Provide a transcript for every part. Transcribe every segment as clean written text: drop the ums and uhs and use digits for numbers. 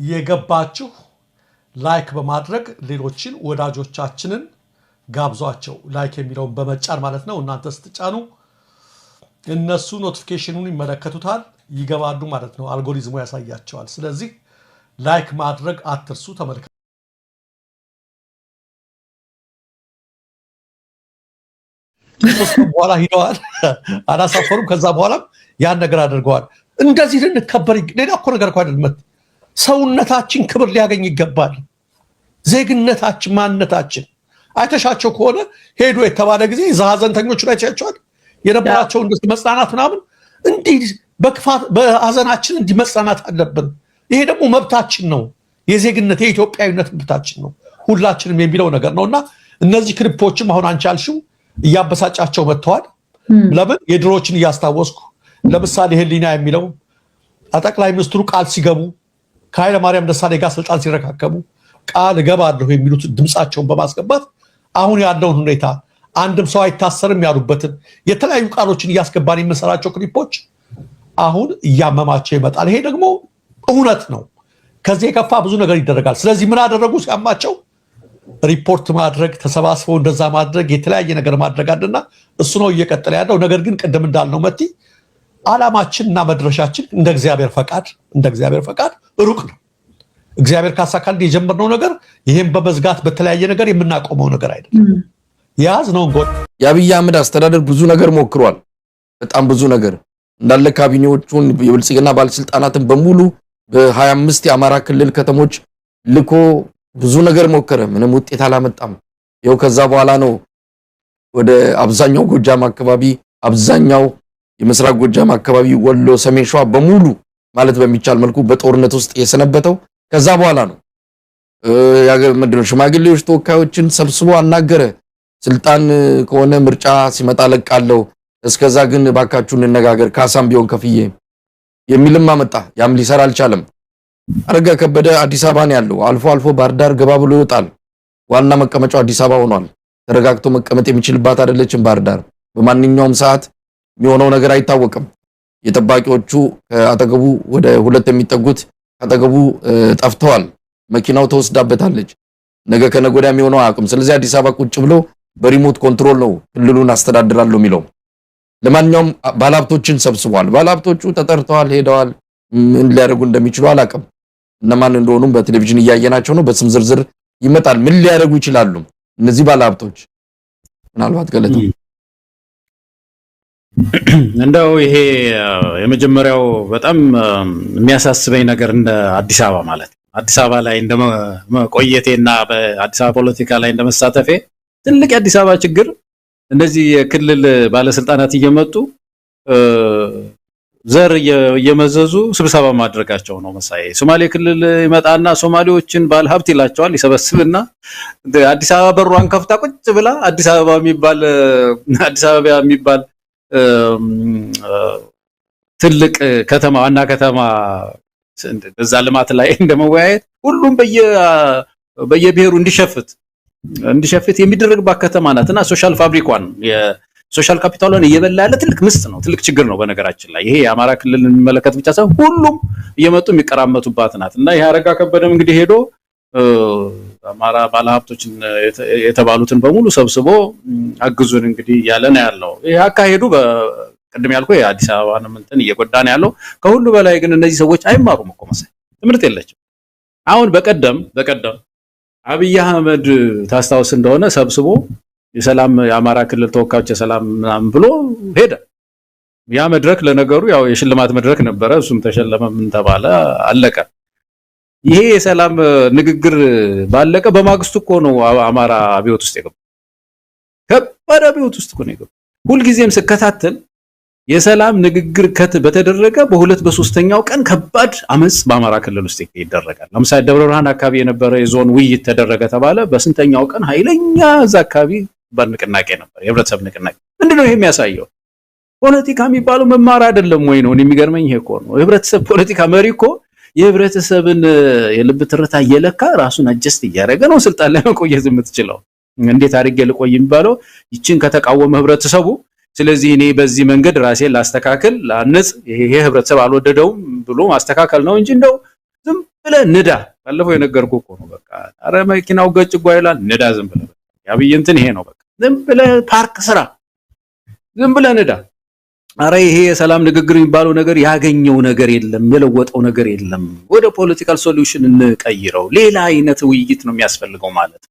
የገባችሁ ላይክ በማድረግ ሌሎችን ወዳጆቻችንን ጋብዟቸው ላይክ የሚለውን በመጫን ማለት ነው እናንተ ስትጫኑ እነሱ ኖቲፊኬሽኑን ይመለከቱታል ይገባሉ ማለት ነው አልጎሪዝሙ ያሳያቸዋል ስለዚህ ላይክ ማድረግ አትርሱ ተመልከቱ በኋላ ሂደዋል አላሳፈሩም ከዛ በኋላ ያን ነገር አድርገዋል እንደዚህ ልንከበር ሌላ እኮ ነገር አይደለም ሰውነታችን ክብር ሊያገኝ ይገባል ዜግነታችን ማንነታችን አይተሻቸው ከሆነ ሄዶ የተባለ ጊዜ ዛዘንተኞቹ ላይ ታያቸዋል የነበራቸው እንደዚህ መጽናናት ምናምን እንዲህ በክፋት በአዘናችን እንዲህ መጽናናት አለብን ይሄ ደግሞ መብታችን ነው የዜግነት የኢትዮጵያዊነት መብታችን ነው ሁላችንም የሚለው ነገር ነውና እነዚህ ክሊፖችም አሁን አንቺ አልሽው ያበሳጫቸው መጥተዋል ለምን የድሮችን ያስታወስኩ ለምሳሌ ህሊና የሚለው አጠቅላይ ሚኒስትሩ ቃል ሲገቡ ከኃይለ ማርያም ደሳለኝ ጋር ስልጣን ሲረካከቡ ቃል ገባለሁ የሚሉት ድምጻቸውን በማስገባት አሁን ያለውን ሁኔታ አንድም ሰው አይታሰርም ያሉበትን የተለያዩ ቃሎችን ያስገባን የምንሰራቸው ክሊፖች አሁን ያመማቸው ይመጣል ይሄ ደግሞ እውነት ነው ከዚህ የከፋ ብዙ ነገር ይደረጋል ስለዚህ ምን አደረጉ ሲያማቸው ሪፖርት ማድረግ ተሰባስበው እንደዛ ማድረግ የተለያየ ነገር ማድረግ አለና እሱ ነው እየቀጠለ ያለው ነገር ግን ቀደም እንዳልነው መቲ ዓላማችንና መድረሻችን እንደ እግዚአብሔር ፈቃድ ሩቅ ነው እግዚአብሔር ካሳካል የጀመርነው ነገር ይሄን በመዝጋት በተለያየ ነገር የምናቆመው ነገር አይደለም ያዝነው የአብይ አህመድ አስተዳደር ብዙ ነገር ሞክሯል በጣም ብዙ ነገር እንዳለ ካቢኔዎቹን የብልጽግና ባለስልጣናትን በሙሉ በ25 የአማራ ክልል ከተሞች ልኮ ብዙ ነገር ሞከረ ምንም ውጤት አላመጣም ይኸው ከዛ በኋላ ነው ወደ አብዛኛው ጎጃም አካባቢ አብዛኛው የምስራቅ ጎጃም አካባቢ ወሎ ሰሜን ሸዋ በሙሉ ማለት በሚቻል መልኩ በጦርነት ውስጥ የሰነበተው ከዛ በኋላ ነው ያገር ምንድነው ሽማግሌዎች ተወካዮችን ሰብስቦ አናገረ ስልጣን ከሆነ ምርጫ ሲመጣ ለቃለው እስከዛ ግን ባካችሁ እንነጋገር ካሳም ቢሆን ከፍዬ የሚልም አመጣ ያም ሊሰራ አልቻለም አረጋ ከበደ አዲስ አበባ ነው ያለው አልፎ ባህርዳር ገባ ብሎ ይወጣል ዋና መቀመጫው አዲስ አበባ ሆኗል ተረጋግቶ መቀመጥ የሚችልባት አይደለችም ባህርዳር በማንኛውም ሰዓት የሚሆነው ነገር አይታወቅም የጠባቂዎቹ አጠገቡ ወደ 2 የሚጠጉት አጠገቡ ጠፍተዋል መኪናው ተወስዳበታለች ነገ ከነጎዳ የሚሆነው አቅም ስለዚህ አዲስ አበባ ቁጭ ብሎ በሪሞት ኮንትሮል ነው ክልሉን አስተዳድራለሁ የሚለው ለማንኛውም ባለሀብቶችን ሰብስቧል ባለሀብቶቹ ተጠርተዋል ሄደዋል ምን ሊያደርጉ እንደሚችሉ አላቅም እነማን እንደሆኑም በቴሌቪዥን ያያየናቸው ነው በስም ዝርዝር ይመጣል ምን ሊያደርጉ ይችላሉ እነዚህ ባለሀብቶች ምናልባት ገለታ እንደው ይሄ የመጀመሪያው በጣም የሚያሳስበኝ ነገር እንደ አዲስ አበባ ማለት አዲስ አበባ ላይ እንደመቆየቴና በአዲስ አበባ ፖለቲካ ላይ እንደመሳተፌ ትልቅ የአዲስ አበባ ችግር እንደዚህ የክልል ባለስልጣናት እየመጡ ዘር እየመዘዙ ስብሰባ ማድረጋቸው ነው መሳይ ሶማሌ ክልል ይመጣና ሶማሌዎችን ባለሀብት ይላቸዋል ይሰበስብና አዲስ አበባ በሩን ከፍታ ቁጭ ብላ አዲስ አበባ የሚባል ትልቅ ከተማ ዋና ከተማ በዛ ልማት ላይ እንደመወያየት ሁሉም በየብሔሩ እንዲሸፍት የሚደረግባት ከተማ ናትና ሶሻል ፋብሪኳን የሶሻል ካፒታሉን እየበላ ያለ ትልቅ ምስጥ ነው ትልቅ ችግር ነው በነገራችን ላይ ይሄ የአማራ ክልልን የሚመለከት ብቻ ሳይሆን ሁሉም እየመጡ የሚቀራመቱባት ናትና ይሄ አረጋ ከበደም እንግዲህ ሄዶ አማራ ባለሀብቶችን የተባሉትን በሙሉ ሰብስቦ አግዙን እንግዲህ ያለ ነው ያለው ይሄ አካሄዱ በቀደም ያልኩ የአዲስ አበባን እንትን እየጎዳ ነው ያለው ከሁሉ በላይ ግን እነዚህ ሰዎች አይማሩም እኮ መሰለኝ ትምርት የለችም አሁን በቀደም አብይ አህመድ ታስታውስ እንደሆነ ሰብስቦ የሰላም የአማራ ክልል ተወካዮች የሰላም ምናምን ብሎ ሄደ ያ መድረክ ለነገሩ ያው የሽልማት መድረክ ነበረ እሱም ተሸለመ ምን ተባለ አለቀ ይሄ የሰላም ንግግር ባለቀ በማግስቱ እኮ ነው አማራ አብዮት ውስጥ የገባው ከባድ አብዮት ውስጥ እኮ ነው የገባው ሁሉ ጊዜም ስከታተል የሰላም ንግግር በተደረገ በሁለት በሶስተኛው ቀን ከባድ አመጽ በአማራ ክልል ውስጥ ይደረጋል ለምሳሌ ደብረ ብርሃን አካባቢ የነበረ የዞን ውይይት ተደረገ ተባለ በስንተኛው ቀን ኃይለኛ እዛ አካባቢ በንቅናቄ ነበር የህብረተሰብ ንቅናቄ ምንድነው ይሄ የሚያሳየው ፖለቲካ የሚባለው መማር አይደለም ወይ ነው የሚገርመኝ ይሄ እኮ ነው የህብረተሰብ ፖለቲካ መሪ እኮ የህብረተሰብን የልብ ትርታ እየለካ ራሱን አጀስት እያደረገ ነው ስልጣን ላይ መቆየት የምትችለው እንዴት አድርጌ ልቆይ የሚባለው ይችን ከተቃወመ ህብረተሰቡ ስለዚህ እኔ በዚህ መንገድ ራሴን ላስተካክል ላንጽ ይሄ ህብረተሰብ አልወደደውም ብሎ ማስተካከል ነው እንጂ እንደው ዝም ብለህ ንዳ። ባለፈው የነገርኩህ እኮ ነው። በቃ አረ መኪናው ገጭ ይላል፣ ንዳ ዝም ብለህ። ያብይ እንትን ይሄ ነው። በቃ ዝም ብለህ ፓርክ ስራ፣ ዝም ብለህ ንዳ። አረ ይሄ የሰላም ንግግር የሚባለው ነገር ያገኘው ነገር የለም፣ የለወጠው ነገር የለም። ወደ ፖለቲካል ሶሉሽን እንቀይረው፣ ሌላ አይነት ውይይት ነው የሚያስፈልገው ማለት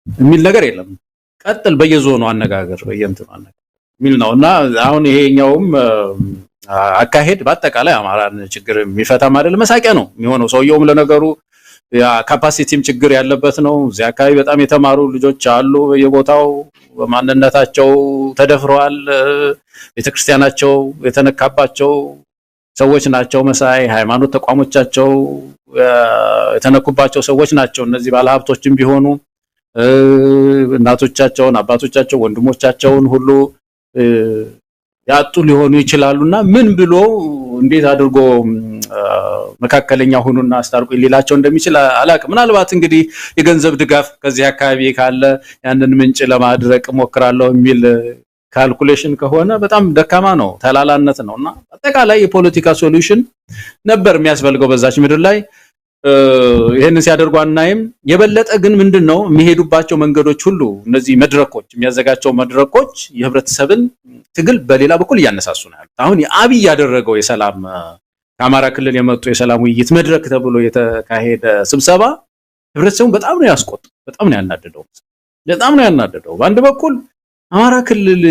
የሚል ነገር የለም። ቀጥል በየዞኑ አነጋገር በየእንትኑ አነጋገር የሚል ነውና አሁን ይሄኛውም አካሄድ በአጠቃላይ አማራን ችግር የሚፈታም አይደለም፣ መሳቂያ ነው የሚሆነው። ሰውየውም ለነገሩ ያ ካፓሲቲም ችግር ያለበት ነው። እዚያ አካባቢ በጣም የተማሩ ልጆች አሉ፣ በየቦታው በማንነታቸው ተደፍረዋል፣ ቤተክርስቲያናቸው የተነካባቸው ሰዎች ናቸው። መሳይ ሃይማኖት ተቋሞቻቸው የተነኩባቸው ሰዎች ናቸው። እነዚህ ባለሀብቶችም ቢሆኑ እናቶቻቸውን፣ አባቶቻቸው፣ ወንድሞቻቸውን ሁሉ ያጡ ሊሆኑ ይችላሉና ምን ብሎ እንዴት አድርጎ መካከለኛ ሆኑና አስታርቁ ሊላቸው እንደሚችል አላቅ። ምናልባት እንግዲህ የገንዘብ ድጋፍ ከዚህ አካባቢ ካለ ያንን ምንጭ ለማድረቅ ሞክራለሁ የሚል ካልኩሌሽን ከሆነ በጣም ደካማ ነው፣ ተላላነት ነውና አጠቃላይ የፖለቲካ ሶሉሽን ነበር የሚያስፈልገው በዛች ምድር ላይ። ይሄንን ሲያደርጉ አናይም። የበለጠ ግን ምንድነው የሚሄዱባቸው መንገዶች ሁሉ እነዚህ መድረኮች የሚያዘጋቸው መድረኮች የህብረተሰብን ትግል በሌላ በኩል እያነሳሱ ነው ያሉት። አሁን የአብይ ያደረገው የሰላም ከአማራ ክልል የመጡ የሰላም ውይይት መድረክ ተብሎ የተካሄደ ስብሰባ ህብረተሰቡን በጣም ነው ያስቆጣው፣ በጣም ነው ያናደደው። በአንድ በኩል አማራ ክልል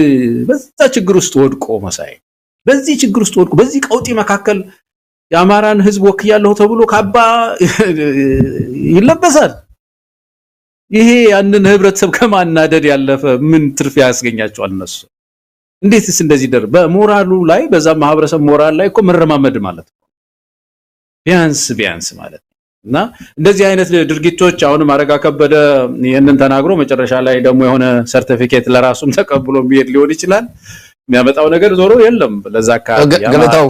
በዛ ችግር ውስጥ ወድቆ መሳይ በዚህ ችግር ውስጥ ወድቆ በዚህ ቀውጢ መካከል የአማራን ህዝብ ወክያለሁ ተብሎ ካባ ይለበሳል። ይሄ ያንን ህብረተሰብ ከማናደድ ያለፈ ምን ትርፍ ያስገኛቸዋል? እነሱ እንዴትስ እንደዚህ በሞራሉ ላይ በዛ ማህበረሰብ ሞራል ላይ እኮ መረማመድ ማለት ነው ቢያንስ ማለት እና እንደዚህ አይነት ድርጊቶች አሁን ማረጋ ከበደ ይሄንን ተናግሮ መጨረሻ ላይ ደግሞ የሆነ ሰርቲፊኬት ለራሱም ተቀብሎ የሚሄድ ሊሆን ይችላል። የሚያመጣው ነገር ዞሮ የለም። ለዛ ገለታው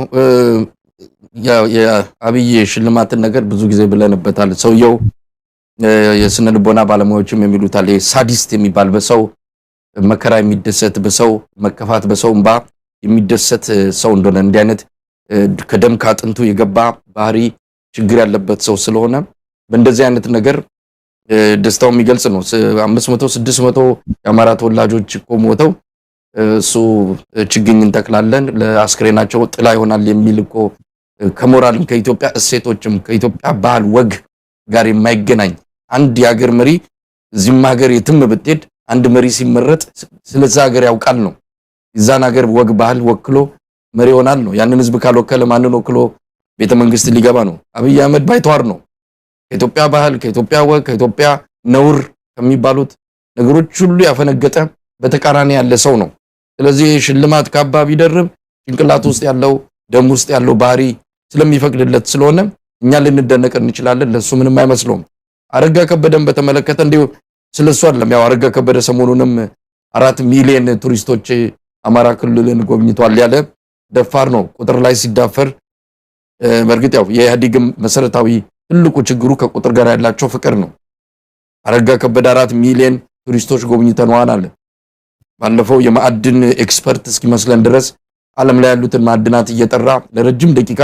የአብይ ሽልማትን ነገር ብዙ ጊዜ ብለንበታል። ሰውየው የስነ ልቦና ባለሙያዎችም የሚሉታል ሳዲስት የሚባል በሰው መከራ የሚደሰት በሰው መከፋት በሰው እንባ የሚደሰት ሰው እንደሆነ እንዲህ አይነት ከደም ካጥንቱ የገባ ባህሪ ችግር ያለበት ሰው ስለሆነ በእንደዚህ አይነት ነገር ደስታው የሚገልጽ ነው። 500 600 የአማራ ተወላጆች ቆሞተው እሱ ችግኝ እንተክላለን ለአስክሬናቸው ጥላ ይሆናል የሚል እኮ ከሞራልም ከኢትዮጵያ እሴቶችም ከኢትዮጵያ ባህል ወግ ጋር የማይገናኝ አንድ የሀገር መሪ እዚህም ሀገር የትም ብትሄድ አንድ መሪ ሲመረጥ ስለዛ ሀገር ያውቃል ነው። የዛን ሀገር ወግ ባህል ወክሎ መሪ ይሆናል ነው። ያንን ህዝብ ካልወከለ ማንን ወክሎ ቤተ መንግስት ሊገባ ነው? አብይ አህመድ ባይተዋር ነው። ከኢትዮጵያ ባህል ከኢትዮጵያ ወግ ከኢትዮጵያ ነውር ከሚባሉት ነገሮች ሁሉ ያፈነገጠ በተቃራኒ ያለ ሰው ነው። ስለዚህ ሽልማት ካባ ቢደርብ ጭንቅላት ውስጥ ያለው ደም ውስጥ ያለው ባህሪ ስለሚፈቅድለት ስለሆነ እኛ ልንደነቅ እንችላለን፣ ለሱ ምንም አይመስለውም። አረጋ ከበደን በተመለከተ እንዲሁ ስለሱ አይደለም። ያው አረጋ ከበደ ሰሞኑንም 4 ሚሊዮን ቱሪስቶች አማራ ክልልን ጎብኝቷል ያለ ደፋር ነው። ቁጥር ላይ ሲዳፈር በርግጥ ያው የኢህአዴግም መሰረታዊ ትልቁ ችግሩ ከቁጥር ጋር ያላቸው ፍቅር ነው። አረጋ ከበደ 4 ሚሊዮን ቱሪስቶች ጎብኝተናል አለ። ባለፈው የማዕድን ኤክስፐርት እስኪመስለን ድረስ ዓለም ላይ ያሉትን ማዕድናት እየጠራ ለረጅም ደቂቃ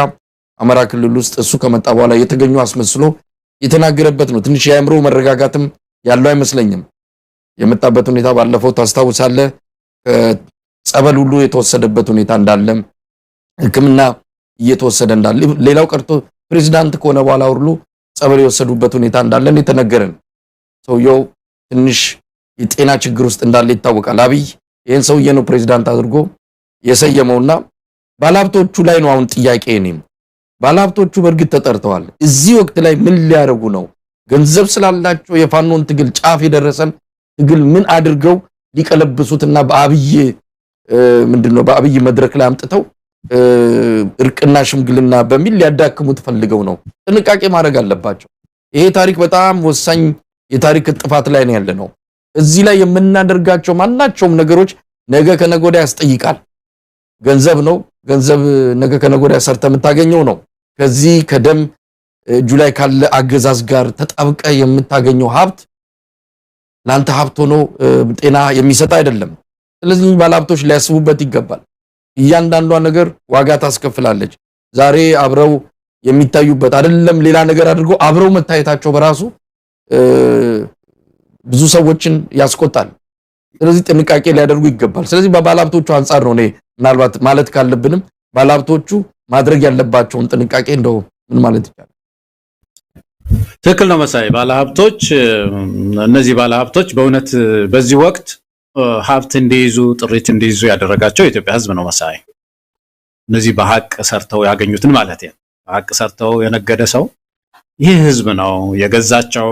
አማራ ክልል ውስጥ እሱ ከመጣ በኋላ የተገኙ አስመስሎ የተናገረበት ነው። ትንሽ የአእምሮ መረጋጋትም ያለው አይመስለኝም። የመጣበት ሁኔታ ባለፈው ታስታውሳለህ፣ ጸበል ሁሉ የተወሰደበት ሁኔታ እንዳለ፣ ሕክምና እየተወሰደ እንዳለ፣ ሌላው ቀርቶ ፕሬዝዳንት ከሆነ በኋላ ሁሉ ጸበል የወሰዱበት ሁኔታ እንዳለን የተነገረን። ሰውየው ትንሽ የጤና ችግር ውስጥ እንዳለ ይታወቃል። አብይ ይሄን ሰውዬ ነው ፕሬዝዳንት አድርጎ የሰየመውና ባለሀብቶቹ ላይ ነው አሁን ጥያቄ ነኝ። ባለሀብቶቹ በእርግጥ ተጠርተዋል። እዚህ ወቅት ላይ ምን ሊያደርጉ ነው? ገንዘብ ስላላቸው የፋኖን ትግል ጫፍ የደረሰን ትግል ምን አድርገው ሊቀለብሱትና በአብይ ምንድነው በአብይ መድረክ ላይ አምጥተው እርቅና ሽምግልና በሚል ሊያዳክሙት ፈልገው ነው? ጥንቃቄ ማድረግ አለባቸው። ይሄ ታሪክ በጣም ወሳኝ የታሪክ ጥፋት ላይ ነው ያለነው። እዚህ ላይ የምናደርጋቸው ማናቸውም ነገሮች ነገ ከነገ ወዲያ ያስጠይቃል። ገንዘብ ነው። ገንዘብ ነገ ከነገ ወዲያ ሰርተ የምታገኘው ነው። ከዚህ ከደም እጁ ላይ ካለ አገዛዝ ጋር ተጣብቀ የምታገኘው ሀብት ላንተ ሀብት ሆኖ ጤና የሚሰጥ አይደለም። ስለዚህ ባለሀብቶች ሊያስቡበት ይገባል። እያንዳንዷ ነገር ዋጋ ታስከፍላለች። ዛሬ አብረው የሚታዩበት አይደለም ሌላ ነገር አድርገው አብረው መታየታቸው በራሱ ብዙ ሰዎችን ያስቆጣል። ስለዚህ ጥንቃቄ ሊያደርጉ ይገባል። ስለዚህ በባለሀብቶቹ አንፃር ነው እኔ ምናልባት ማለት ካለብንም ባለሀብቶቹ ማድረግ ያለባቸውን ጥንቃቄ እንደው ምን ማለት ይቻላል? ትክክል ነው መሳይ። ባለሀብቶች እነዚህ ባለሀብቶች በእውነት በዚህ ወቅት ሀብት እንዲይዙ ጥሪት እንዲይዙ ያደረጋቸው የኢትዮጵያ ሕዝብ ነው መሳይ። እነዚህ በሐቅ ሰርተው ያገኙትን ማለት ነው። በሐቅ ሰርተው የነገደ ሰው ይህ ሕዝብ ነው የገዛቸው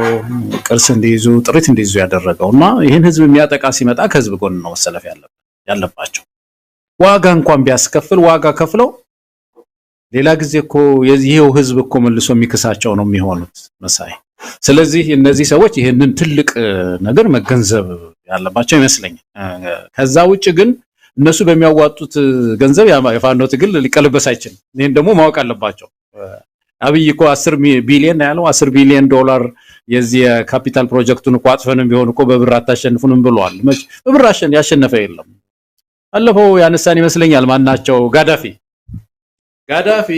ቅርስ እንዲይዙ ጥሪት እንዲይዙ ያደረገውና ይህን ሕዝብ የሚያጠቃ ሲመጣ ከሕዝብ ጎን ነው መሰለፍ ያለባቸው። ዋጋ እንኳን ቢያስከፍል ዋጋ ከፍለው ሌላ ጊዜ እኮ የዚህው ሕዝብ እኮ መልሶ የሚክሳቸው ነው የሚሆኑት መሳይ። ስለዚህ እነዚህ ሰዎች ይህንን ትልቅ ነገር መገንዘብ ያለባቸው ይመስለኛል። ከዛ ውጭ ግን እነሱ በሚያዋጡት ገንዘብ የፋኖ ትግል ሊቀለበስ አይችልም። ይሄን ደግሞ ማወቅ አለባቸው። አብይ እኮ 10 ቢሊዮን ያለው 10 ቢሊዮን ዶላር የዚህ የካፒታል ፕሮጀክቱን እኮ አጥፈንም ቢሆን እኮ በብር አታሸንፉንም ብለዋል። በብር ያሸነፈ የለም። አለፈው ያነሳን ይመስለኛል ማናቸው ጋዳፊ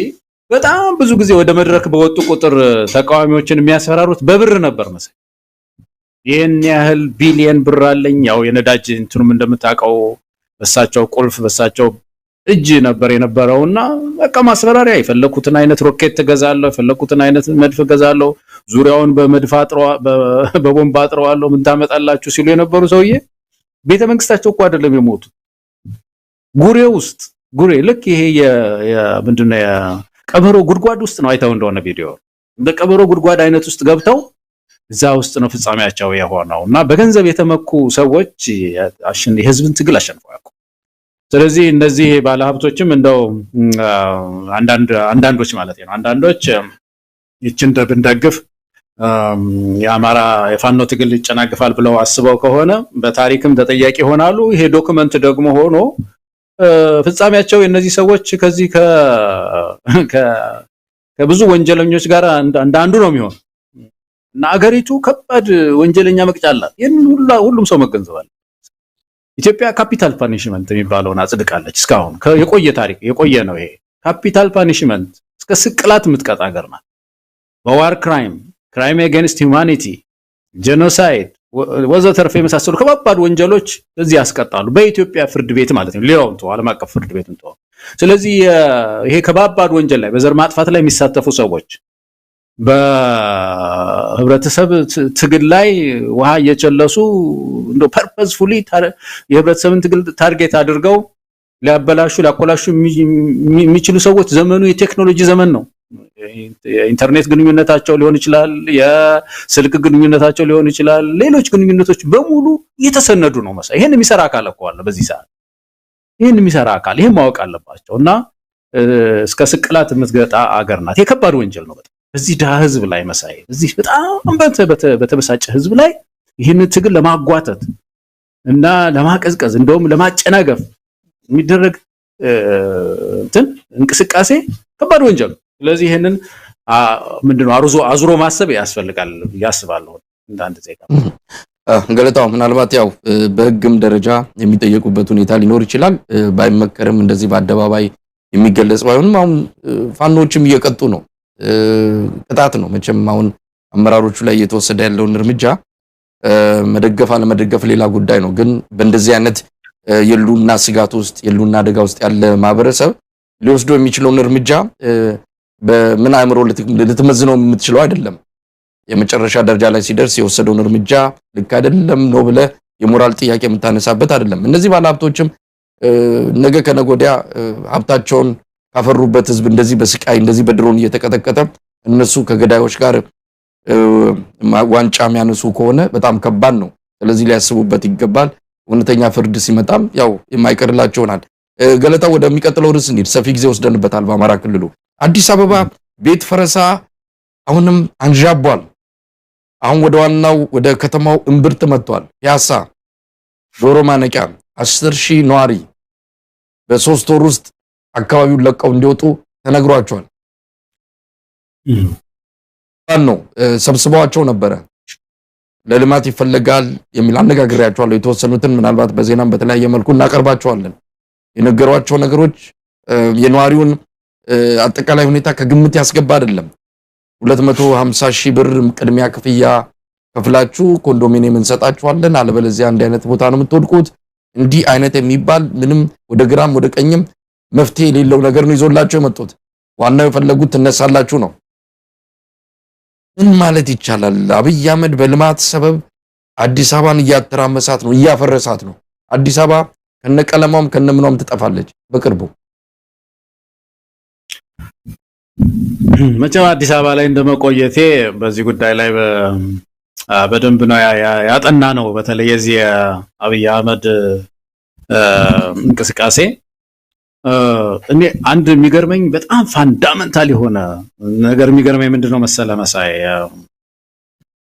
በጣም ብዙ ጊዜ ወደ መድረክ በወጡ ቁጥር ተቃዋሚዎችን የሚያስፈራሩት በብር ነበር መሰለኝ። ይሄን ያህል ቢሊዮን ብር አለኝ። ያው የነዳጅ እንትኑም እንደምታውቀው በሳቸው ቁልፍ በሳቸው እጅ ነበር የነበረውና በቃ ማስፈራሪያ የፈለኩትን አይነት ሮኬት ገዛለሁ፣ የፈለኩትን አይነት መድፍ ገዛለሁ፣ ዙሪያውን በቦምብ አጥረዋለሁ፣ ምን ታመጣላችሁ ሲሉ የነበሩ ሰውዬ ቤተ መንግስታቸው እኮ አይደለም የሞቱት ጉሬ ልክ ይሄ ምንድነው የቀበሮ ጉድጓድ ውስጥ ነው። አይተው እንደሆነ ቪዲዮ እንደ ቀበሮ ጉድጓድ አይነት ውስጥ ገብተው እዛ ውስጥ ነው ፍጻሜያቸው የሆነውና በገንዘብ የተመኩ ሰዎች የህዝብን ትግል አሸንፈው ያውቁ። ስለዚህ እነዚህ ባለሀብቶችም እንደው አንዳንዶች ማለት ነው አንዳንዶች ይችን ብንደግፍ የአማራ የፋኖ ትግል ይጨናገፋል ብለው አስበው ከሆነ በታሪክም ተጠያቂ ይሆናሉ። ይሄ ዶክመንት ደግሞ ሆኖ ፍጻሜያቸው የነዚህ ሰዎች ከዚህ ከብዙ ወንጀለኞች ጋር አንዳንዱ ነው የሚሆን እና አገሪቱ ከባድ ወንጀለኛ መቅጫ አላት። ይሄን ሁሉም ሰው መገንዘብ አለ። ኢትዮጵያ ካፒታል ፓኒሽመንት የሚባለውን አጽድቃለች። እስካሁን የቆየ ታሪክ የቆየ ነው። ይሄ ካፒታል ፓኒሽመንት እስከ ስቅላት የምትቀጣ ሀገር ናት። በዋር ክራይም አጌንስት ሂውማኒቲ፣ ጄኖሳይድ ወዘተርፈ የመሳሰሉ ከባባድ ወንጀሎች እዚህ ያስቀጣሉ። በኢትዮጵያ ፍርድ ቤት ማለት ነው። ሌላውን ተው ዓለም አቀፍ ፍርድ ቤት እንተው። ስለዚህ ይሄ ከባባድ ወንጀል ላይ በዘር ማጥፋት ላይ የሚሳተፉ ሰዎች በህብረተሰብ ትግል ላይ ውሃ እየጨለሱ እንደው ፐርፐስፉሊ የህብረተሰብን ትግል ታርጌት አድርገው ሊያኮላሹ የሚችሉ ሰዎች ዘመኑ የቴክኖሎጂ ዘመን ነው። የኢንተርኔት ግንኙነታቸው ሊሆን ይችላል፣ የስልክ ግንኙነታቸው ሊሆን ይችላል፣ ሌሎች ግንኙነቶች በሙሉ እየተሰነዱ ነው መሰለኝ። ይሄን የሚሰራ አካል እኮ አለ በዚህ ሰዓት። ይሄን የሚሰራ አካል ይሄን ማወቅ አለባቸውና እስከ ስቅላት የምትገጣ አገር ናት። የከባድ ወንጀል ነው በጣም በዚህ ድሃ ህዝብ ላይ መሳይ እዚህ በጣም በተበሳጨ ህዝብ ላይ ይህን ትግል ለማጓተት እና ለማቀዝቀዝ እንደውም ለማጨናገፍ የሚደረግ እንቅስቃሴ ከባድ ወንጀል ነው። ስለዚህ ይሄንን ምንድነው አዙሮ ማሰብ ያስፈልጋል ያስባለሁ እንዳንድ ዜጋ። ገለታው ምናልባት ያው በህግም ደረጃ የሚጠየቁበት ሁኔታ ሊኖር ይችላል። ባይመከርም እንደዚህ በአደባባይ የሚገለጽ ባይሆንም አሁን ፋኖችም እየቀጡ ነው። ቅጣት ነው መቼም አሁን አመራሮቹ ላይ እየተወሰደ ያለውን እርምጃ መደገፍ አለመደገፍ ሌላ ጉዳይ ነው። ግን በእንደዚህ አይነት የሉና ስጋት ውስጥ የሉና አደጋ ውስጥ ያለ ማህበረሰብ ሊወስዶ የሚችለውን እርምጃ በምን አእምሮ ልትመዝነው የምትችለው አይደለም። የመጨረሻ ደረጃ ላይ ሲደርስ የወሰደውን እርምጃ ልክ አይደለም ነው ብለ የሞራል ጥያቄ የምታነሳበት አይደለም። እነዚህ ባለሀብቶችም ነገ ከነገ ወዲያ ሀብታቸውን ካፈሩበት ህዝብ እንደዚህ በስቃይ እንደዚህ በድሮን እየተቀጠቀጠ እነሱ ከገዳዮች ጋር ዋንጫ የሚያነሱ ከሆነ በጣም ከባድ ነው። ስለዚህ ሊያስቡበት ይገባል። እውነተኛ ፍርድ ሲመጣም ያው የማይቀርላቸው ይሆናል። ገለታው ወደሚቀጥለው ርዕስ እንሂድ። ሰፊ ጊዜ ወስደንበታል። በአማራ ክልሉ አዲስ አበባ ቤት ፈረሳ አሁንም አንዣቧል። አሁን ወደ ዋናው ወደ ከተማው እምብርት መጥቷል። ፒያሳ ዶሮ ማነቂያ 10,000 ነዋሪ በ3 ወር ውስጥ አካባቢውን ለቀው እንዲወጡ ተነግሯቸዋል። ነው ሰብስበዋቸው ነበረ። ለልማት ይፈልጋል የሚል አነጋግሬያቸዋለሁ። የተወሰኑትን ምናልባት በዜናም በተለያየ መልኩ እናቀርባቸዋለን። የነገሯቸው ነገሮች የነዋሪውን አጠቃላይ ሁኔታ ከግምት ያስገባ አይደለም። 250,000 ብር ቅድሚያ ክፍያ ከፍላችሁ ኮንዶሚኒየም እንሰጣችኋለን፣ አለበለዚያ አንድ አይነት ቦታ ነው የምትወድቁት። እንዲህ አይነት የሚባል ምንም ወደ ግራም ወደ ቀኝም መፍትሄ የሌለው ነገር ነው ይዞላችሁ የመጡት። ዋናው የፈለጉት ትነሳላችሁ ነው። ምን ማለት ይቻላል? አብይ አህመድ በልማት ሰበብ አዲስ አበባን እያተራመሳት ነው፣ እያፈረሳት ነው። አዲስ አበባ ከነቀለማም ከነምኗም ትጠፋለች በቅርቡ። መቼም አዲስ አበባ ላይ እንደመቆየቴ በዚህ ጉዳይ ላይ በደንብ ነው ያጠና ነው። በተለይ የዚህ አብይ አህመድ እንቅስቃሴ እኔ አንድ የሚገርመኝ በጣም ፋንዳመንታል የሆነ ነገር የሚገርመኝ ምንድነው መሰለ መሳይ፣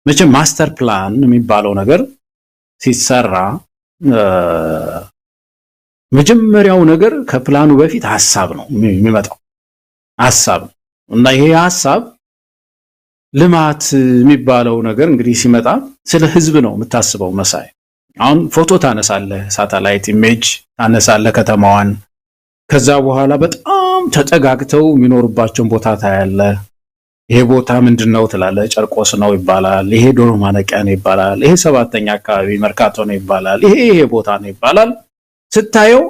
መቼም ማስተር ፕላን የሚባለው ነገር ሲሰራ መጀመሪያው ነገር ከፕላኑ በፊት ሐሳብ ነው የሚመጣው፣ ሐሳብ ነው። እና ይሄ ሐሳብ ልማት የሚባለው ነገር እንግዲህ ሲመጣ ስለ ህዝብ ነው የምታስበው መሳይ። አሁን ፎቶ ታነሳለህ፣ ሳተላይት ኢሜጅ ታነሳለህ ከተማዋን። ከዛ በኋላ በጣም ተጠጋግተው የሚኖርባቸውን ቦታ ታያለህ። ይሄ ቦታ ምንድነው ትላለህ። ጨርቆስ ነው ይባላል፣ ይሄ ዶሮ ማነቂያ ነው ይባላል፣ ይሄ ሰባተኛ አካባቢ መርካቶ ነው ይባላል፣ ይሄ ቦታ ነው ይባላል። ስታየው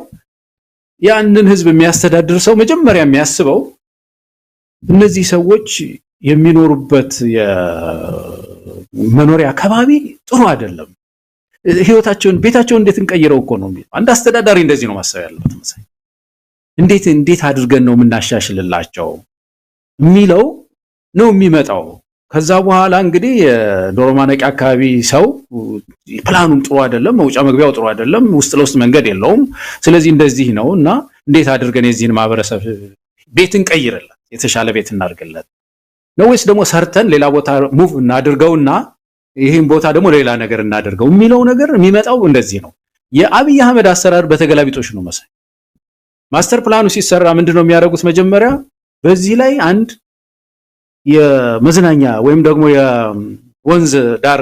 ያንን ህዝብ የሚያስተዳድር ሰው መጀመሪያ የሚያስበው እነዚህ ሰዎች የሚኖሩበት የመኖሪያ አካባቢ ጥሩ አይደለም፣ ህይወታቸውን ቤታቸውን እንዴት እንቀይረው እኮ ነው የሚለው። አንድ አስተዳዳሪ እንደዚህ ነው ማሰብ ያለበት መሰለኝ። እንዴት አድርገን ነው የምናሻሽልላቸው የሚለው ነው የሚመጣው። ከዛ በኋላ እንግዲህ የዶሮ ማነቂያ አካባቢ ሰው ፕላኑም ጥሩ አይደለም፣ መውጫ መግቢያው ጥሩ አይደለም፣ ውስጥ ለውስጥ መንገድ የለውም። ስለዚህ እንደዚህ ነውና እንዴት አድርገን የዚህን ማህበረሰብ ቤት እንቀይርለት፣ የተሻለ ቤት እናድርግለት ነው ወይስ ደግሞ ሰርተን ሌላ ቦታ ሙቭ እናድርገውና ይሄን ቦታ ደግሞ ሌላ ነገር እናድርገው የሚለው ነገር የሚመጣው እንደዚህ ነው። የአብይ አህመድ አሰራር በተገላቢጦሽ ነው መሰለኝ። ማስተር ፕላኑ ሲሰራ ምንድነው የሚያደርጉት? መጀመሪያ በዚህ ላይ አንድ የመዝናኛ ወይም ደግሞ የወንዝ ዳር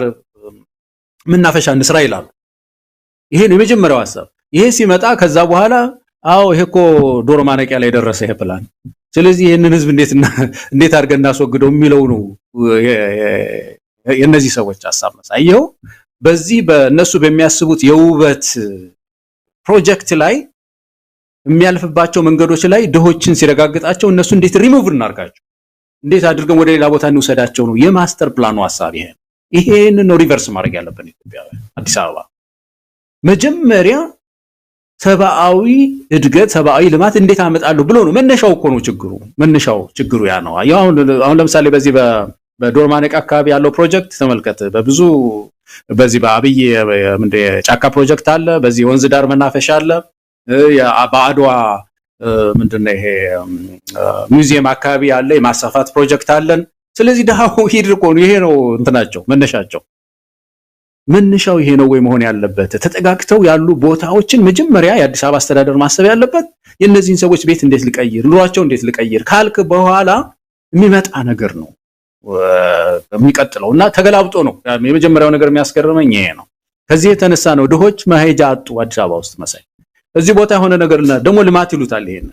መናፈሻ እንስራ ይላሉ። ይሄ ነው የመጀመሪያው ሐሳብ። ይሄ ሲመጣ ከዛ በኋላ ይሄ እኮ ዶሮ ማነቂያ ላይ ደረሰ ይሄ ፕላን፣ ስለዚህ ይሄንን ህዝብ እንዴት አድርገን እናስወግደው የሚለው ነው የነዚህ ሰዎች ሐሳብ መሳየው። በዚህ በእነሱ በሚያስቡት የውበት ፕሮጀክት ላይ የሚያልፍባቸው መንገዶች ላይ ድሆችን ሲረጋግጣቸው እነሱ እንዴት ሪሙቭ እናርጋቸው፣ እንዴት አድርገን ወደ ሌላ ቦታ እንውሰዳቸው ነው የማስተር ፕላኑ ሐሳብ። ይሄንን ነው ሪቨርስ ማድረግ ያለብን ኢትዮጵያውያን። አዲስ አበባ መጀመሪያ ሰብአዊ እድገት ሰብአዊ ልማት እንዴት አመጣለሁ ብሎ ነው መነሻው እኮ ነው ችግሩ ያ ነው። አሁን ለምሳሌ በዚህ በዶሮ ማነቂያ አካባቢ ያለው ፕሮጀክት ተመልከት። በዚህ በአብይ ጫካ ፕሮጀክት አለ፣ በዚህ ወንዝ ዳር መናፈሻ አለ፣ በአድዋ ምንድነው ይሄ ሙዚየም አካባቢ ያለ የማስፋፋት ፕሮጀክት አለን። ስለዚህ ደሃው ሂድ እኮ ነው። ይሄ ነው እንትናቸው መነሻው ይሄ ነው ወይ መሆን ያለበት? ተጠጋግተው ያሉ ቦታዎችን መጀመሪያ የአዲስ አበባ አስተዳደር ማሰብ ያለበት የእነዚህን ሰዎች ቤት እንዴት ልቀይር፣ ኑሯቸው እንዴት ልቀይር ካልክ በኋላ የሚመጣ ነገር ነው የሚቀጥለው። እና ተገላብጦ ነው የመጀመሪያው ነገር የሚያስገርመኝ ይሄ ነው። ከዚህ የተነሳ ነው ድሆች መሄጃ አጡ አዲስ አበባ ውስጥ መሳይ። እዚህ ቦታ የሆነ ነገር ደግሞ ልማት ይሉታል። ይሄን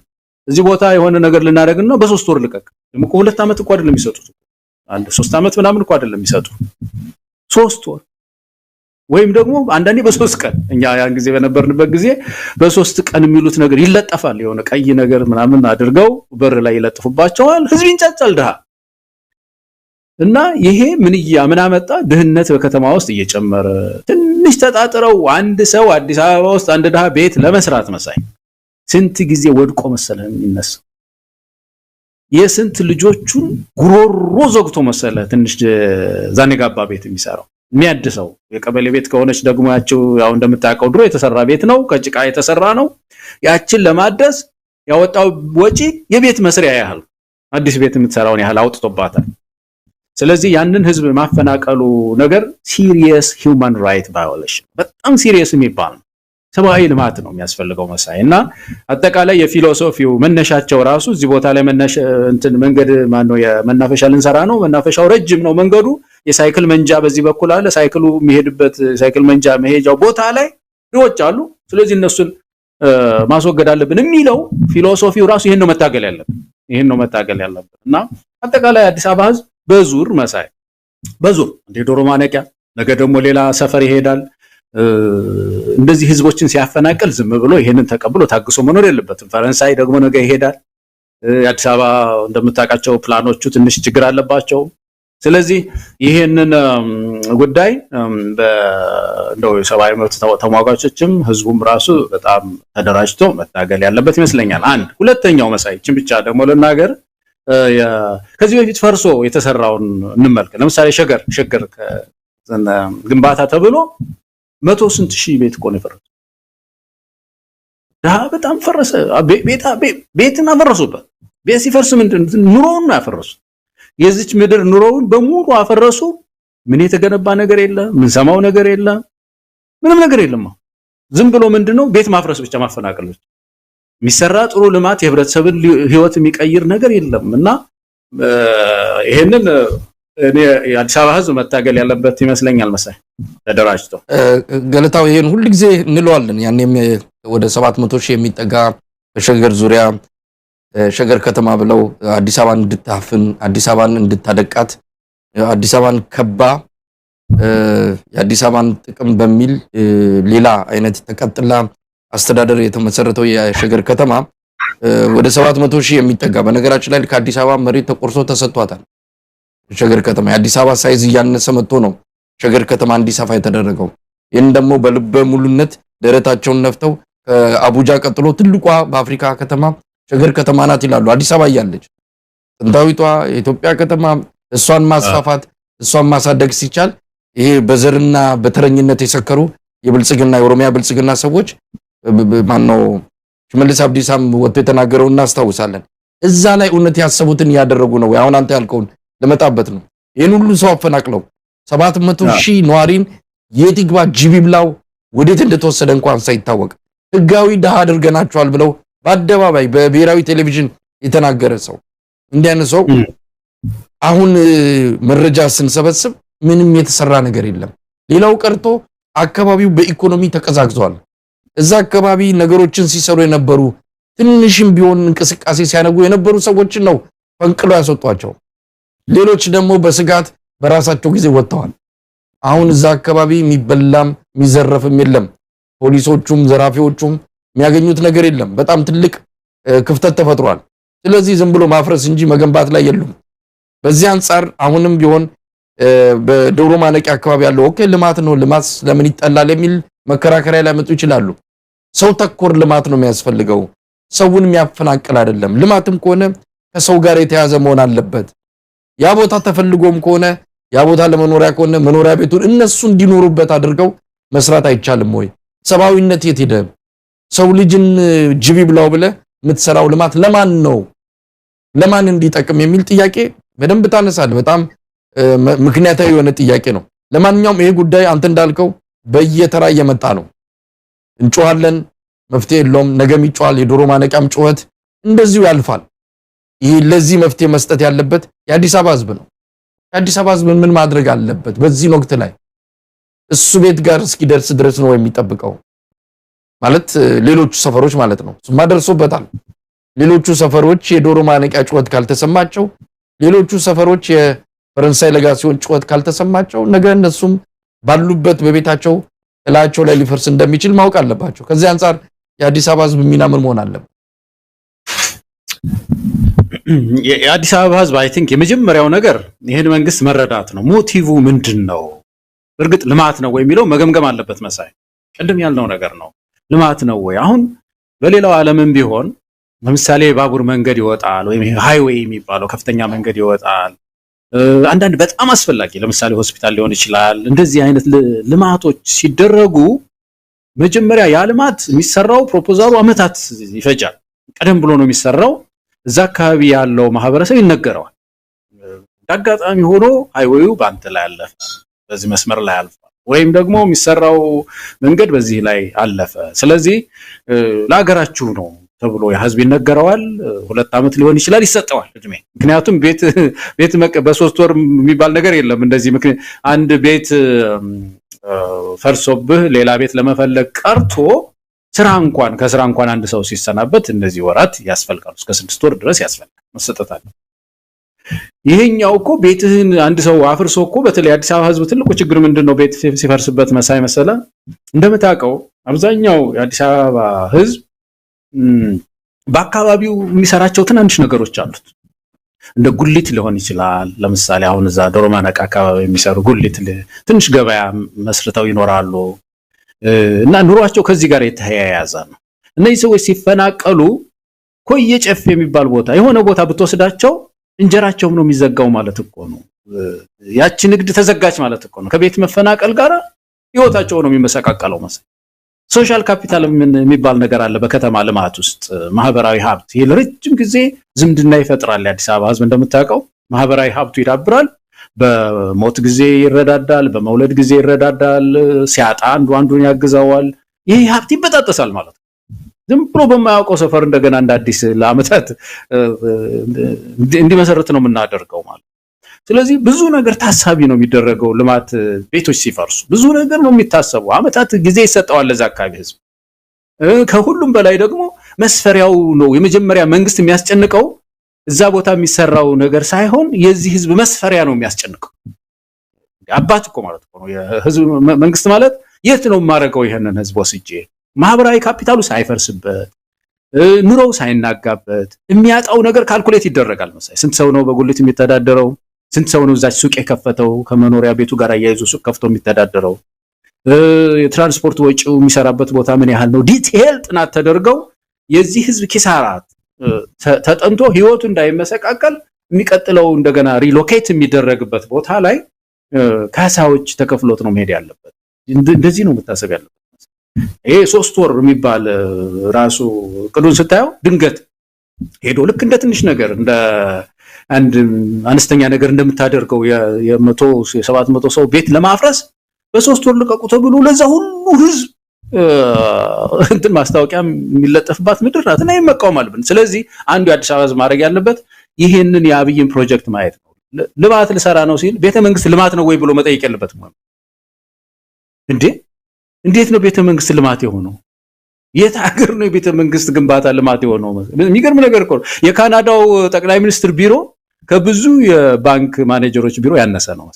እዚህ ቦታ የሆነ ነገር ልናደርግ ነው በ3 ወር ልቀቅ። ደግሞ 2 ዓመት እንኳን አይደለም የሚሰጡት፣ አንድ 3 ዓመት ምናምን እንኳን አይደለም የሚሰጡት፣ 3 ወር ወይም ደግሞ አንዳንዴ በ3 ቀን። እኛ ያን ጊዜ በነበርንበት ጊዜ በ3 ቀን የሚሉት ነገር ይለጠፋል። የሆነ ቀይ ነገር ምናምን አድርገው በር ላይ ይለጥፉባቸዋል። ህዝብ ይንጫጫል ድሃ። እና ይሄ ምን አመጣ? ድህነት በከተማ ውስጥ እየጨመረ ትንሽ ተጣጥረው አንድ ሰው አዲስ አበባ ውስጥ አንድ ድሃ ቤት ለመስራት መሳይ ስንት ጊዜ ወድቆ መሰለህ የሚነሳው? የስንት ልጆቹን ጉሮሮ ዘግቶ መሰለህ ትንሽ ዛኔጋባ ቤት የሚሰራው የሚያድሰው። የቀበሌ ቤት ከሆነች ደግሞ ያው እንደምታውቀው ድሮ የተሰራ ቤት ነው፣ ከጭቃ የተሰራ ነው። ያችን ለማደስ ያወጣው ወጪ የቤት መስሪያ ያህል አዲስ ቤት የምትሰራውን ያህል አውጥቶባታል። ስለዚህ ያንን ህዝብ ማፈናቀሉ ነገር ሲሪየስ ሂውማን ራይት ቫዮሌሽን፣ በጣም ሲሪየስ የሚባል ሰብአዊ ልማት ነው የሚያስፈልገው መሳይ። እና አጠቃላይ የፊሎሶፊው መነሻቸው ራሱ እዚህ ቦታ ላይ መንገድ ማነው የመናፈሻ ልንሰራ ነው። መናፈሻው ረጅም ነው መንገዱ፣ የሳይክል መንጃ በዚህ በኩል አለ። ሳይክሉ የሚሄድበት ሳይክል መንጃ መሄጃው ቦታ ላይ ድሆች አሉ። ስለዚህ እነሱን ማስወገድ አለብን የሚለው ፊሎሶፊው ራሱ ይሄን ነው መታገል ያለብን። ይሄን ነው መታገል ያለበት እና አጠቃላይ አዲስ አበባ ህዝብ በዙር መሳይ በዙር እንደ ዶሮ ማነቂያ ነገ ደግሞ ሌላ ሰፈር ይሄዳል። እንደዚህ ህዝቦችን ሲያፈናቅል ዝም ብሎ ይሄንን ተቀብሎ ታግሶ መኖር የለበትም። ፈረንሳይ ደግሞ ነገ ይሄዳል። አዲስ አበባ እንደምታውቃቸው ፕላኖቹ ትንሽ ችግር አለባቸው። ስለዚህ ይሄንን ጉዳይ እንደው የሰብአዊ መብት ተሟጋቾችም ህዝቡም ራሱ በጣም ተደራጅቶ መታገል ያለበት ይመስለኛል። አንድ ሁለተኛው መሳይችን ብቻ ደግሞ ለናገር ከዚህ በፊት ፈርሶ የተሰራውን እንመልከት። ለምሳሌ ሸገር ግንባታ ተብሎ 100 ስንት ሺህ ቤት እኮ ነው የፈረሰው። በጣም ፈረሰ። ቤትን አፈረሱበት። ቤት ሲፈርስ ምንድን ኑሮውን ነው ያፈረሱት። የዚች ምድር ኑሮውን በሙሉ አፈረሱ። ምን የተገነባ ነገር የለም፣ ምን ሰማው ነገር የለም፣ ምንም ነገር የለም። ዝም ብሎ ምንድነው ቤት ማፍረስ ብቻ ማፈናቀል ብቻ። የሚሰራ ጥሩ ልማት የህብረተሰብን ህይወት የሚቀይር ነገር የለም እና ይሄንን እኔ የአዲስ አበባ ህዝብ መታገል ያለበት ይመስለኛል መሳይ ተደራጅቶ። ገለታው ይሄን ሁሉ ጊዜ እንለዋለን። ያኔም ወደ 700 ሺህ የሚጠጋ በሸገር ዙሪያ ሸገር ከተማ ብለው አዲስ አበባን እንድታፍን አዲስ አበባን እንድታደቃት አዲስ አበባን ከባ የአዲስ አበባን ጥቅም በሚል ሌላ አይነት ተቀጥላ አስተዳደር የተመሰረተው የሸገር ከተማ ወደ 700 ሺህ የሚጠጋ በነገራችን ላይ ከአዲስ አበባ መሬት ተቆርሶ ተሰጥቷታል። ሸገር ከተማ የአዲስ አበባ ሳይዝ እያነሰ መጥቶ ነው ሸገር ከተማ እንዲሰፋ የተደረገው። ይህን ደግሞ በልበ ሙሉነት ደረታቸውን ነፍተው ከአቡጃ ቀጥሎ ትልቋ በአፍሪካ ከተማ ሸገር ከተማ ናት ይላሉ። አዲስ አበባ ያለች ጥንታዊቷ የኢትዮጵያ ከተማ እሷን ማስፋፋት እሷን ማሳደግ ሲቻል ይሄ በዘርና በተረኝነት የሰከሩ የብልጽግና የኦሮሚያ ብልጽግና ሰዎች ማነው ሽመልስ አብዲሳም ወጥቶ የተናገረው እናስታውሳለን። እዛ ላይ እውነት ያሰቡትን ያደረጉ ነው። አሁን አንተ ያልከውን ለመጣበት ነው። ይሄን ሁሉ ሰው አፈናቅለው 700 ሺህ ነዋሪን የት ይግባ ጅብ ይብላው ወዴት እንደተወሰደ እንኳን ሳይታወቅ ህጋዊ ደሃ አድርገናቸዋል ብለው በአደባባይ በብሔራዊ ቴሌቪዥን የተናገረ ሰው እንዲያን ሰው አሁን መረጃ ስንሰበስብ ምንም የተሰራ ነገር የለም። ሌላው ቀርቶ አካባቢው በኢኮኖሚ ተቀዛቅዟል። እዛ አካባቢ ነገሮችን ሲሰሩ የነበሩ ትንሽም ቢሆን እንቅስቃሴ ሲያነጉ የነበሩ ሰዎችን ነው ፈንቅለው ያስወጧቸው። ሌሎች ደግሞ በስጋት በራሳቸው ጊዜ ወጥተዋል። አሁን እዛ አካባቢ የሚበላም የሚዘረፍም የለም። ፖሊሶቹም ዘራፊዎቹም የሚያገኙት ነገር የለም። በጣም ትልቅ ክፍተት ተፈጥሯል። ስለዚህ ዝም ብሎ ማፍረስ እንጂ መገንባት ላይ የሉም። በዚህ አንፃር አሁንም ቢሆን በዶሮ ማነቂያ አካባቢ ያለው ኦኬ ልማት ነው፣ ልማት ለምን ይጠላል የሚል መከራከሪያ ሊያመጡ ይችላሉ። ሰው ተኮር ልማት ነው የሚያስፈልገው፣ ሰውን የሚያፈናቅል አይደለም። ልማትም ከሆነ ከሰው ጋር የተያዘ መሆን አለበት። ያ ቦታ ተፈልጎም ከሆነ ያ ቦታ ለመኖሪያ ከሆነ መኖሪያ ቤቱን እነሱ እንዲኖሩበት አድርገው መስራት አይቻልም ወይ? ሰብአዊነት የት ሄደ? ሰው ልጅን ጅብ ይብላው ብለ የምትሰራው ልማት ለማን ነው? ለማን እንዲጠቅም የሚል ጥያቄ በደንብ ታነሳለህ። በጣም ምክንያታዊ የሆነ ጥያቄ ነው። ለማንኛውም ይሄ ጉዳይ አንተ እንዳልከው በየተራ እየመጣ ነው። እንጮሃለን፣ መፍትሄ የለውም። ነገም ይጮሃል። የዶሮ ማነቂያም ጩኸት እንደዚሁ ያልፋል። ይሄ ለዚህ መፍትሄ መስጠት ያለበት የአዲስ አበባ ህዝብ ነው። የአዲስ አበባ ህዝብ ምን ማድረግ አለበት? በዚህ ወቅት ላይ እሱ ቤት ጋር እስኪደርስ ድረስ ነው የሚጠብቀው። ማለት ሌሎቹ ሰፈሮች ማለት ነው። እሱማ ደርሶበታል። ሌሎቹ ሰፈሮች የዶሮ ማነቂያ ጩኸት ካልተሰማቸው፣ ሌሎቹ ሰፈሮች የፈረንሳይ ለጋሲዮን ጩኸት ካልተሰማቸው ነገ እነሱም ባሉበት በቤታቸው እላቸው ላይ ሊፈርስ እንደሚችል ማወቅ አለባቸው። ከዚህ አንፃር የአዲስ አበባ ህዝብ ሚናምን መሆን አለበት። የአዲስ አበባ ህዝብ አይ ቲንክ የመጀመሪያው ነገር ይሄን መንግስት መረዳት ነው። ሞቲቭ ምንድነው? እርግጥ ልማት ነው ወይ የሚለው መገምገም አለበት። መሳይ ቅድም ያልነው ነገር ነው። ልማት ነው ወይ? አሁን በሌላው ዓለምም ቢሆን ለምሳሌ ባቡር መንገድ ይወጣል ወይም ሃይዌይ የሚባለው ከፍተኛ መንገድ ይወጣል። አንዳንድ በጣም አስፈላጊ ለምሳሌ ሆስፒታል ሊሆን ይችላል። እንደዚህ አይነት ልማቶች ሲደረጉ መጀመሪያ ያ ልማት የሚሰራው ፕሮፖዛሉ አመታት ይፈጃል። ቀደም ብሎ ነው የሚሰራው። እዛ አካባቢ ያለው ማህበረሰብ ይነገረዋል። አጋጣሚ ሆኖ ሃይዌዩ ባንተ ላይ አለፈ፣ በዚህ መስመር ላይ አልፏል፣ ወይም ደግሞ የሚሰራው መንገድ በዚህ ላይ አለፈ። ስለዚህ ለሀገራችሁ ነው ተብሎ የህዝብ ይነገረዋል። 2 አመት ሊሆን ይችላል ይሰጠዋል እድሜ። ምክንያቱም ቤት በ3 ወር የሚባል ነገር የለም። እንደዚህ አንድ ቤት ፈርሶብህ ሌላ ቤት ለመፈለግ ቀርቶ ስራ እንኳን ከስራ እንኳን አንድ ሰው ሲሰናበት እነዚህ ወራት ያስፈልጋሉ እስከ 6 ወር ድረስ ያስፈልጋል መሰጠት አለ። ይሄኛው እኮ ቤትህን አንድ ሰው አፍርሶ እኮ በተለይ አዲስ አበባ ህዝብ ትልቁ ችግር ምንድነው ቤት ሲፈርስበት መሳይ መሰለ እንደምታውቀው አብዛኛው የአዲስ አበባ ህዝብ በአካባቢው የሚሰራቸው ትናንሽ ነገሮች አሉት። እንደ ጉሊት ሊሆን ይችላል። ለምሳሌ አሁን እዛ ዶሮማነቃ አካባቢ የሚሰሩ ጉሊት ትንሽ ገበያ መስርተው ይኖራሉ እና ኑሯቸው ከዚህ ጋር የተያያዘ ነው። እነዚህ ሰዎች ሲፈናቀሉ ኮየጨፍ የሚባል ቦታ የሆነ ቦታ ብትወስዳቸው እንጀራቸው ነው የሚዘጋው ማለት እኮ ነው። ያቺ ንግድ ተዘጋች ማለት እኮ ነው። ከቤት መፈናቀል ጋር ህይወታቸው ነው የሚመሰቃቀለው ማለት ሶሻል ካፒታል የሚባል ነገር አለ በከተማ ልማት ውስጥ ማህበራዊ ሀብት ይሄ ለረጅም ጊዜ ዝምድና ይፈጥራል። የአዲስ አበባ ህዝብ እንደምታውቀው ማህበራዊ ሀብቱ ይዳብራል። በሞት ጊዜ ይረዳዳል፣ በመውለድ ጊዜ ይረዳዳል፣ ሲያጣ አንዱን ያግዛዋል። ይሄ ሀብት ይበጣጠሳል ማለት ነው። ዝም ብሎ በማያውቀው ሰፈር እንደገና እንደ አዲስ ለአመታት እንዲመሰረት ነው የምናደርገው ማለት። ስለዚህ ብዙ ነገር ታሳቢ ነው የሚደረገው ልማት ቤቶች ሲፈርሱ ብዙ ነገር ነው የሚታሰበው። አመታት ጊዜ ይሰጣዋል ለዛ አካባቢ ህዝብ። ከሁሉም በላይ ደግሞ መስፈሪያው ነው የመጀመሪያ መንግስት የሚያስጨንቀው እዛ ቦታ የሚሰራው ነገር ሳይሆን የዚህ ህዝብ መስፈሪያ ነው የሚያስጨንቀው። አባት እኮ ማለት ነው የህዝብ መንግስት ማለት የት ነው ማረጋው ይሄንን ህዝብ ወስጄ ማህበራዊ ካፒታሉ ሳይፈርስበት ኑሮው ሳይናጋበት የሚያጣው ነገር ካልኩሌት ይደረጋል መሳይ። ስንት ሰው ነው በጉልት የሚተዳደረው? ስንት ሰው ነው እዛች ሱቅ የከፈተው ከመኖሪያ ቤቱ ጋር አያይዞ ሱቅ ከፍቶ የሚተዳደረው? የትራንስፖርት ወጪው የሚሰራበት ቦታ ምን ያህል ነው? ዲቴል ጥናት ተደርገው የዚህ ህዝብ ኪሳራት ተጠንቶ ህይወቱ እንዳይመሰቃቀል የሚቀጥለው እንደገና ሪሎኬት የሚደረግበት ቦታ ላይ ካሳዎች ተከፍሎት ነው መሄድ ያለበት። እንደዚህ ነው መታሰብ ያለበት። ይሄ 3 ወር የሚባል ራሱ ቅዱን ስታየው ድንገት ሄዶ ልክ እንደ ትንሽ ነገር እንደ አንድ አነስተኛ ነገር እንደምታደርገው የ100 የ700 ሰው ቤት ለማፍረስ በ3 ወር ልቀቁ ተብሎ ለዛ ሁሉ ህዝብ እንትን ማስታወቂያ የሚለጠፍባት ምድር ናት እና ይመቃወም አለብን። ስለዚህ አንዱ የአዲስ አበባ ህዝብ ማድረግ ያለበት ይሄንን የአብይን ፕሮጀክት ማየት ነው። ልማት ልሰራ ነው ሲል ቤተ መንግስት ልማት ነው ወይ ብሎ መጠየቅ የለበትም ማለት እንዴት ነው ቤተ መንግስት ልማት የሆነው? የት ሀገር ነው የቤተ መንግስት ግንባታ ልማት የሆነው? የሚገርም ነገር እኮ የካናዳው ጠቅላይ ሚኒስትር ቢሮ ከብዙ የባንክ ማኔጀሮች ቢሮ ያነሰ ነው።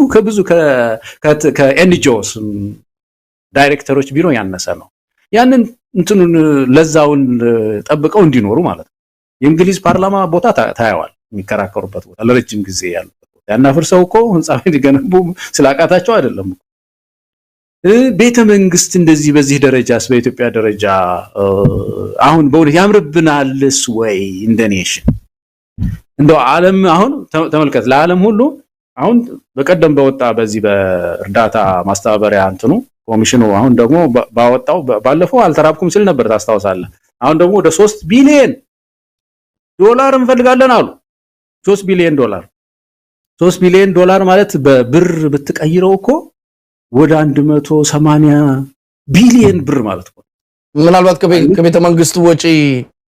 ከብዙ ከኤንጂኦስ ዳይሬክተሮች ቢሮ ያነሰ ነው። ያንን እንትኑን ለዛውን ጠብቀው እንዲኖሩ ማለት ነው። የእንግሊዝ ፓርላማ ቦታ ታያዋል የሚከራከሩበት ቦታ ለረጅም ጊዜ ያሉበት ቦታ ያናፍርሰው እኮ ህንጻ ሊገነቡ ስላቃታቸው አይደለም። ቤተ መንግስት እንደዚህ በዚህ ደረጃስ በኢትዮጵያ ደረጃ አሁን በእውነት ያምርብናልስ ወይ እንደኔሽን እንደው ዓለም አሁን ተመልከት ለዓለም ሁሉ አሁን በቀደም በወጣ በዚህ በእርዳታ ማስተባበሪያ እንትኑ ኮሚሽኑ አሁን ደግሞ ባወጣው ባለፈው አልተራብኩም ሲል ነበር ታስታውሳለህ። አሁን ደግሞ ወደ 3 ቢሊዮን ዶላር እንፈልጋለን አሉ። 3 ቢሊዮን ዶላር ማለት በብር ብትቀይረው እኮ ወደ 180 ቢሊዮን ብር ማለት ነው። ምናልባት ከቤተ መንግስቱ ወጪ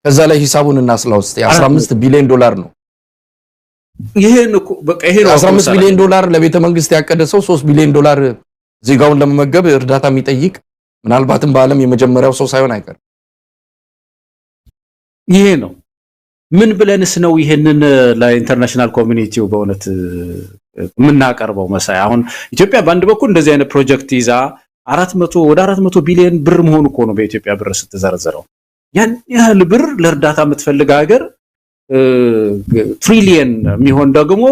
ከዛ ላይ ሂሳቡን እናስላውስ 15 ቢሊዮን ዶላር ነው። ይሄን እኮ በቃ ይሄ ነው 15 ቢሊዮን ዶላር ለቤተ መንግስት ያቀደ ሰው 3 ቢሊዮን ዶላር ዜጋውን ለመመገብ እርዳታ የሚጠይቅ ምናልባትም በዓለም የመጀመሪያው ሰው ሳይሆን አይቀር። ይሄ ነው ምን ብለንስ ነው ይሄንን ለኢንተርናሽናል ኮሚኒቲው በእውነት ምናቀርበው መሳይ? አሁን ኢትዮጵያ በአንድ በኩል እንደዚህ አይነት ፕሮጀክት ይዛ 400 ቢሊዮን ብር መሆኑ እኮ ነው በኢትዮጵያ ብር ስትዘረዘረው። ያን ያህል ብር ለእርዳታ የምትፈልግ ሀገር ትሪሊየን የሚሆን ደግሞ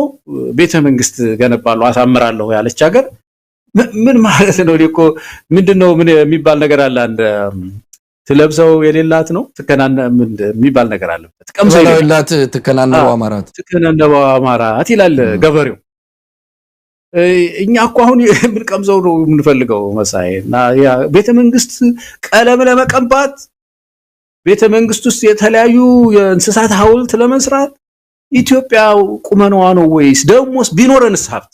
ቤተ መንግስት ገነባለሁ አሳምራለሁ ያለች ሀገር ምን ማለት ነው? እኮ ምንድነው ምን የሚባል ነገር አለ አንድ ትለብሰው የሌላት ነው ትከናነ ምን የሚባል ነገር አለ። ተቀምሰው የሌላት ትከናነው አማራት ይላል ገበሬው። እኛ እኮ አሁን ምን ቀምሰው ነው የምንፈልገው መሳይና ያ ቤተ መንግስት ቀለም ለመቀባት ቤተ መንግስት ውስጥ የተለያዩ የእንስሳት ሐውልት ለመስራት ኢትዮጵያ ቁመናዋ ነው ወይስ ደሞስ ቢኖረንስ ሀብት